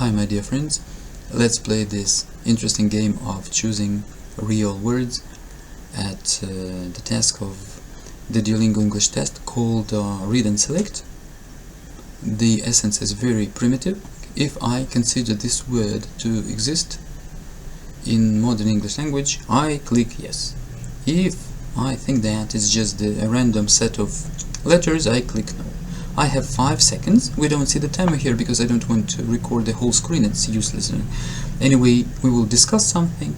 Hi my dear friends, let's play this interesting game of choosing real words at the task of the Duolingo English Test called Read and Select. The essence is very primitive. If I consider this word to exist in modern English language, I click yes. If I think that it's just a random set of letters, I click no. I have 5 seconds. We don't see the timer here because I don't want to record the whole screen, it's useless. Anyway, we will discuss something.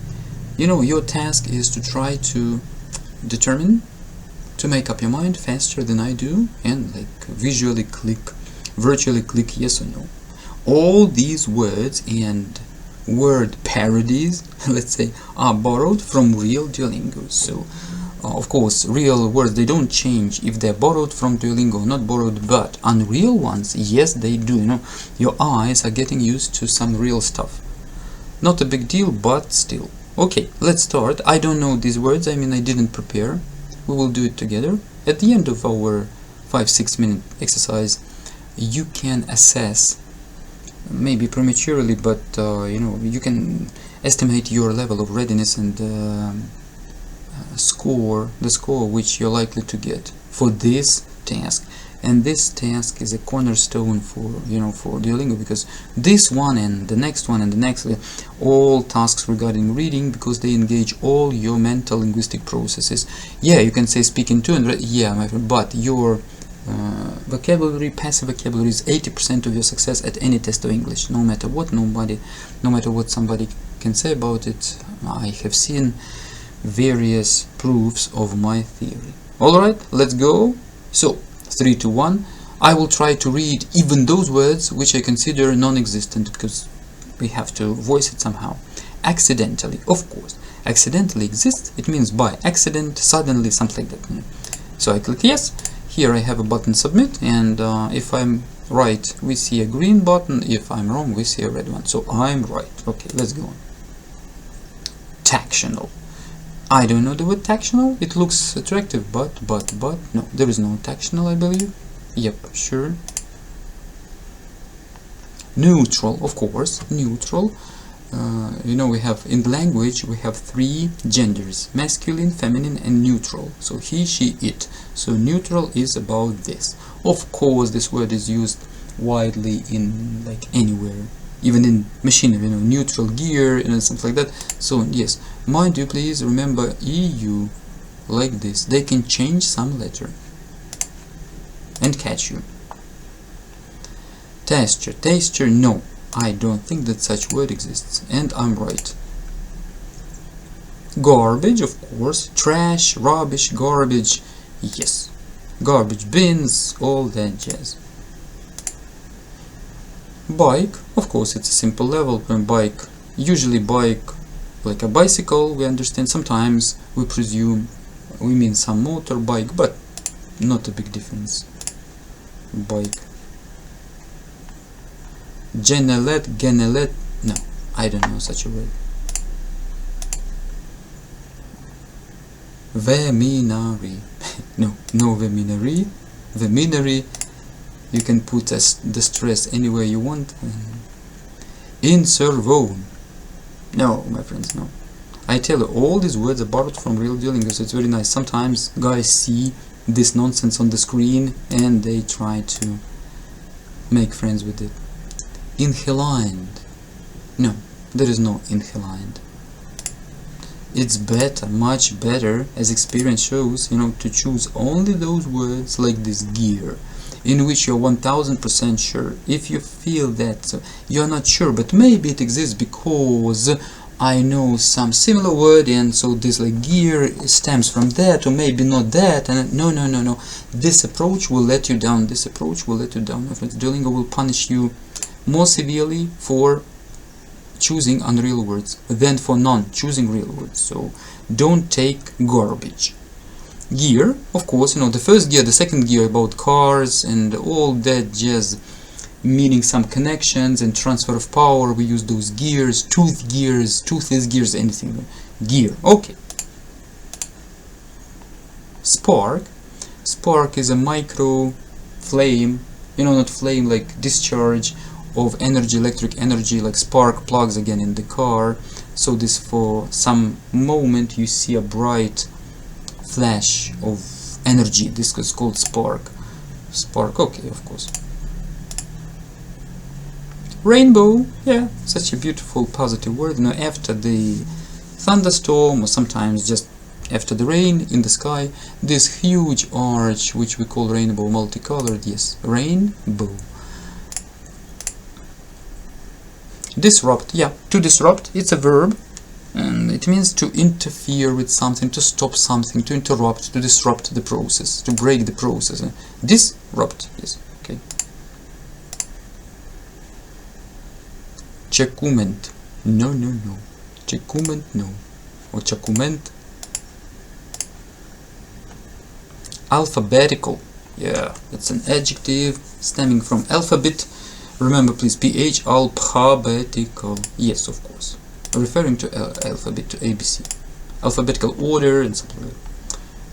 You know, your task is to try to determine, to make up your mind faster than I do, and like virtually click yes or no. All these words and word parodies, let's say, are borrowed from real Duolingo. So of course, real words, they don't change if they're borrowed from Duolingo, not borrowed, but unreal ones, yes, they do. You know, your eyes are getting used to some real stuff. Not a big deal, but still. Okay, let's start. I don't know these words, I mean, I didn't prepare. We will do it together. At the end of our 5-6 minute exercise, you can assess, maybe prematurely, but you know, you can estimate your level of readiness and the score which you're likely to get for this task. And this task is a cornerstone for, you know, for Duolingo, because this one and the next one and the next, all tasks regarding reading, because they engage all your mental linguistic processes. Yeah, you can say speaking to and yeah, my friend, but your vocabulary, passive vocabulary, is 80% of your success at any test of English, no matter what. No matter what somebody can say about it. I have seen various proofs of my theory. Alright, let's go. So 3, 2, 1. I will try to read even those words which I consider non-existent, because we have to voice it somehow. Accidentally, of course. Accidentally exists, it means by accident, suddenly, something like that. So I click yes. Here I have a button submit, and if I'm right, we see a green button. If I'm wrong, we see a red one. So I'm right. Okay, let's go on. Tactional. I don't know the word tactional. It looks attractive, but no, there is no tactional, I believe. Yep, sure. Neutral, of course, neutral. You know, we have in language we have 3 genders: masculine, feminine, and neutral. So he, she, it. So neutral is about this. Of course, this word is used widely in like anywhere, even in machinery, you know, neutral gear and something like that. So yes, mind you, please remember EU like this. They can change some letter and catch you. Tasture, no, I don't think that such word exists, and I'm right. Garbage, of course. Trash, rubbish, garbage, yes. Garbage bins, all that jazz. Bike, of course, it's a simple level. Bike, usually bike like a bicycle, we understand. Sometimes we presume we mean some motorbike, but not a big difference. Bike. Genelet, no, I don't know such a word. Veminary, no veminary. Veminary, you can put the stress anywhere you want. Inservone, no, my friends, no. I tell you, all these words are borrowed from real Duolingo, so it's very nice. Sometimes guys see this nonsense on the screen and they try to make friends with it. Inhaligned, no, there is no inhaligned. It's better, much better, as experience shows, you know, to choose only those words like this: gear, in which you're 1000% sure. If you feel that you're not sure, but maybe it exists because I know some similar word, and so this like gear stems from that, or maybe not that, and no, this approach will let you down. This approach will let you down, my friends. Duolingo will punish you more severely for choosing unreal words than for non-choosing real words. So don't take garbage. Gear, of course, you know, the first gear, the second gear about cars and all that jazz, meaning some connections and transfer of power. We use those gears. Toothless gears, anything. Gear, okay. Spark is a micro flame, you know, not flame like discharge of energy, electric energy, like spark plugs again in the car. So this, for some moment you see a bright flash of energy. This is called spark. Spark, okay, of course. Rainbow, yeah, such a beautiful positive word. You know, after the thunderstorm, or sometimes just after the rain in the sky, this huge arch which we call rainbow, multicolored, yes, rainbow. Disrupt, yeah, to disrupt, it's a verb, and it means to interfere with something, to stop something, to interrupt, to disrupt the process, to break the process. Disrupt, yes, okay. Chakument, no, no, no. Chakument, no. Or chakument. Alphabetical, yeah, that's an adjective stemming from alphabet. Remember, please, ph, alphabetical, yes, of course, referring to alphabet, to ABC, alphabetical order and something like that.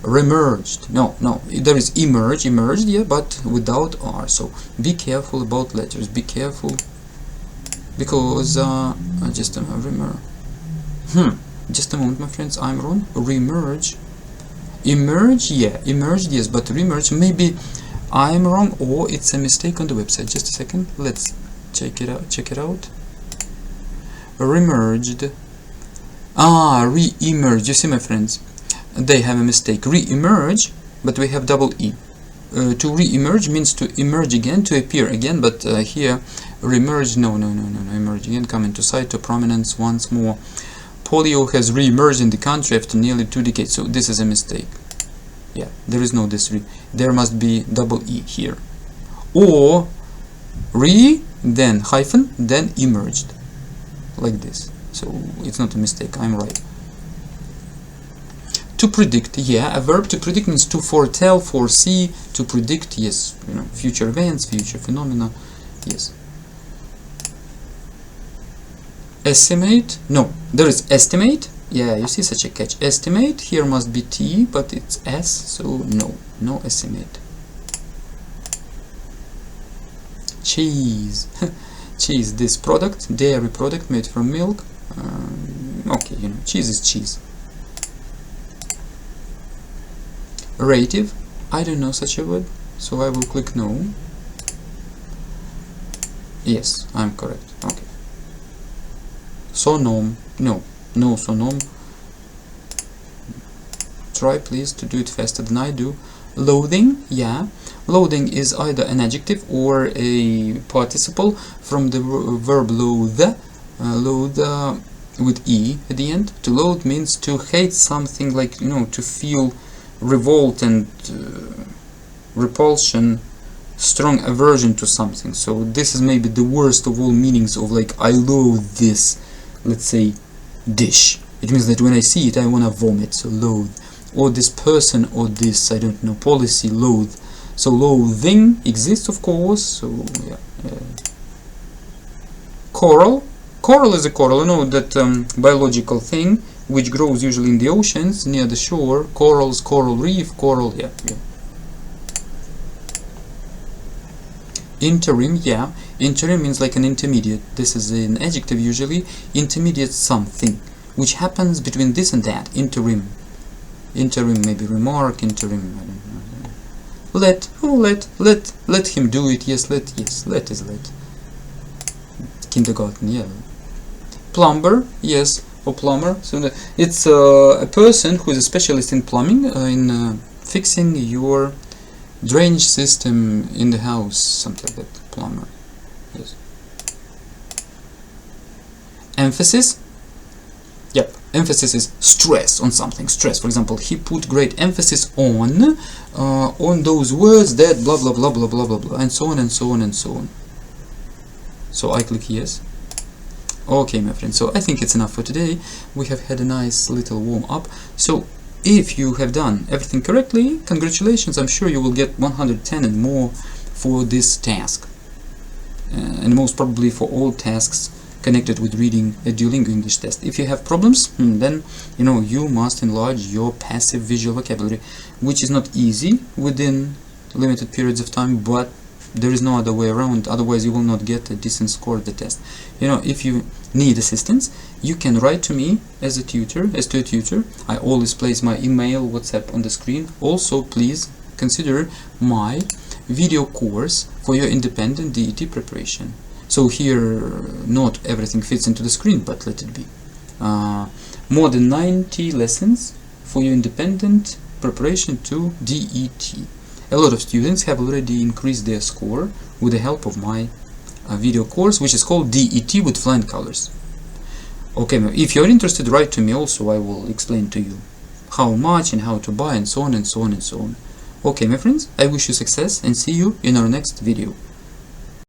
Remerged, no, there is emerged, yeah, but without R, so be careful about letters, be careful, because just a moment, just a moment, my friends, I'm wrong. Remerge, emerge, yeah, emerged, yes, but remerge, maybe I'm wrong, or it's a mistake on the website. Just a second, let's check it out. Remerged, re-emerge, you see, my friends, they have a mistake. Re-emerge, but we have double E. To re-emerge means to emerge again, to appear again, but here remerge, no, emerge again, come into sight, to prominence once more. Polio has re-emerged in the country after nearly 2 decades, so this is a mistake. Yeah, there is no this re, there must be double E here, or re, then hyphen, then emerged, like this, so it's not a mistake, I'm right. To predict, yeah, a verb to predict means to foretell, foresee, to predict, yes, you know, future events, future phenomena, yes. Estimate, no, there is estimate, yeah, you see, such a catch. Estimate, here must be T, but it's S, so no estimate. Cheese, cheese, this product, dairy product made from milk, okay, you know, cheese is cheese. Rative, I don't know such a word, so I will click no. Yes, I'm correct, okay. Sonom, no sonom. Try please to do it faster than I do. Loathing, yeah, loathing is either an adjective or a participle from the verb loathe, loathe with E at the end. To loathe means to hate something, like, you know, to feel revolt and repulsion, strong aversion to something. So this is maybe the worst of all meanings of, like, I loathe this, let's say, dish. It means that when I see it I want to vomit, so loathe. Or this person, or this, I don't know, policy, loathe. So loathing exists, of course, so yeah. Coral, coral is a coral, you know, that biological thing which grows usually in the oceans near the shore. Corals, coral reef, coral, yeah. Interim, yeah, interim means like an intermediate. This is an adjective usually, intermediate something which happens between this and that. Interim, maybe remark, interim, I don't know. Let him do it, yes, let is let. Kindergarten, yeah. Plumber, yes, or plumber, so it's a person who is a specialist in plumbing, in fixing your drainage system in the house, something like that. Plumber, yes. Emphasis, yep, emphasis is stress on something, stress. For example, he put great emphasis on those words that blah blah blah blah blah blah blah, and so on and so on and so on. So I click yes. Okay, my friend, so I think it's enough for today. We have had a nice little warm up. So if you have done everything correctly, congratulations, I'm sure you will get 110 and more for this task, and most probably for all tasks connected with reading a Duolingo English test. If you have problems, then you know you must enlarge your passive visual vocabulary, which is not easy within limited periods of time, but There is no other way around, otherwise you will not get a decent score at the test. You know, if you need assistance, you can write to me as a tutor, I always place my email, WhatsApp on the screen. Also, please consider my video course for your independent DET preparation. So here, not everything fits into the screen, but let it be. More than 90 lessons for your independent preparation to DET. A lot of students have already increased their score with the help of my video course, which is called DET with flying colors. Okay, if you're interested, write to me also. I will explain to you how much and how to buy and so on and so on and so on. Okay, my friends, I wish you success and see you in our next video.